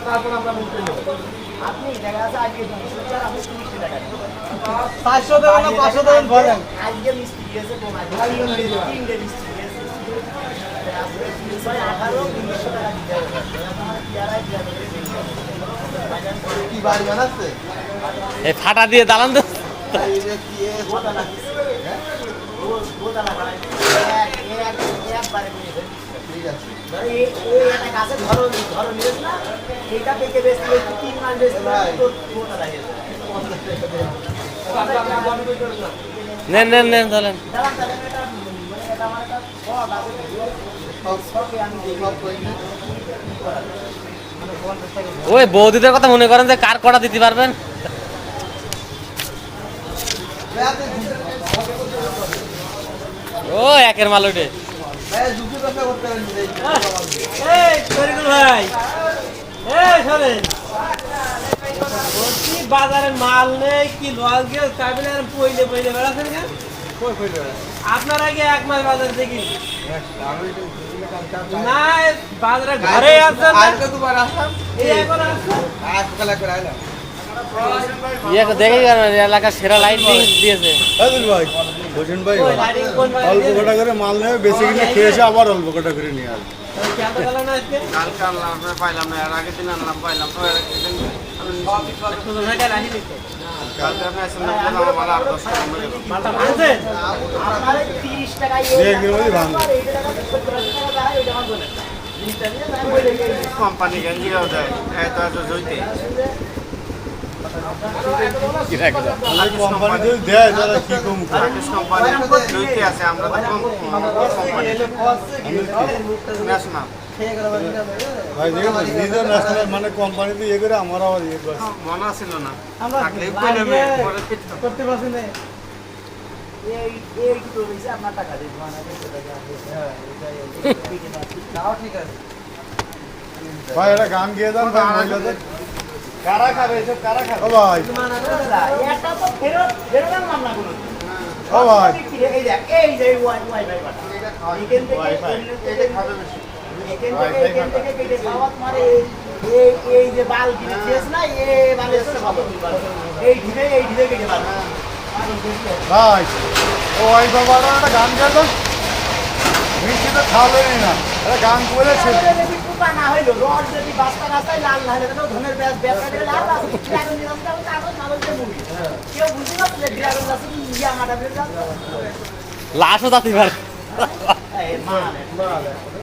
তারপর আমরা মিষ্টি নেব। আপনি দেখা যাচ্ছে আজকে 200 টাকা আপনি 30 টাকা দিবেন। 500 দেবেন না 500 দেবেন বলেন। আজকে মিষ্টি দিয়েছে কমাই তিনটে মিষ্টি দিয়েছে আজকে 18 200 টাকা দিতে হবে আমার যারাই কি বাড়ি বানাচ্ছে? এই ফাটা দিয়ে দালান তো গোটা লাগিয়েছে গোটা লাগাই একবারে নিয়ে ঠিক আছে। ধরো এই একটা গাছে ধরো নিয়েছ না এইটা পেকে বেশি 3 মাস বেশি তো গোটা লাগিয়েছে নেন নেন নেন চলেন। দাঁড়ান এটা মানে এটা আমার একটা শর্ট আছে শর্টে আমি দেখি ওই বৌদিদের কথা মনে করেন যে কার কটা দিতে পারবেন। ও একের মাল ওঠে। ভাই দুটো ব্যবসা করতে পারেন এই শরীফুল ভাই এই শোনেন বলছি বাজারে মাল নেই কি লস গেল তারপরে আর পইলে বেড়াচ্ছেন কেন আপনার আগে 1 মাস বাজার দেখি না বাজারে ঘরে আছেন না আজকে তো বার আসলাম। এই এখন আসছেন আজ কালা করে আইলাম। ইয়ে দেখেই এলাকার সেরা লাইটিং দিয়েছে। ভাই হোসেন ভাই ওই লাইটিং কোন ভাই অল্প কটা করে মাল নেবে বেশি কিনে খেয়ে এসে আবার অল্প কটা করে নিয়ে আসবে কেন গেল না আজকে কালকে আনলাম আপনার পাইলাম না, এর আগের দিন আনলাম পাইলাম তো, এর আগের দিন শুধু ভাইটা রাখি দিতে কালকে আপনি আসেন না বললাম আমার আর 10 টাকা কমে গেল। মালটা ভাঙছেন আপনার 30 টাকা নিয়ে গেলে বলি ভাঙবে। এই টাকা 70 টাকা যায় ওইটা আমার বলে জিনিসটা নিয়ে আমি বলে দিই কোম্পানি গেঞ্জিও দেয় এত এত জইতে কোম্পানি যদি দেয় তাহলে কি কম করে আর্টিস্ট কোম্পানি জইতে আছে, আমরা তো কম কোম্পানি ন্যাশনাল ভাই দেখেন না, নিজের ন্যাশনাল মানে কোম্পানিতে ইয়ে করে আমার আবার ইয়ে করে মনে ছিল না আমরা থাকলেই কইলে পরে করতে পারছি না এই কি বলছে আপনার টাকা দিই মানে 200 টাকা হ্যাঁ তাও ঠিক আছে। ভাই এটা গান গিয়ে যান ভাই মহিলাদের কারা খাবে এসব কারা খাবে? ও ভাই এটা তো ফেরত আনলাম না কোনো ও ভাই এই যে ওয়াইফাই পাঠা এখান থেকে এটা খাবে বেশি। এখান থেকে কেটে খাওয়াত মারে এই যে বাল কিনে খেয়েছ না এই বালের খাবো এই ঢিলে কেটে বাল ভাই ও ভাই বাবারা একটা গান গিয়ে যান মিষ্টি তো খাওয়ালেনি না এটা গান করেছে কুপা না হইলো রড যদি বাস্তা রাস্তায় লাল না হলে তো ধনের ব্যবসা করে লাল আছে ড্রাগন নিলাম তো কাগজ না বলতে মুভি কেউ বুঝতে পারছে ড্রাগন আছে ইয়া মাটা বের লাশও যাতে পারে। এই মা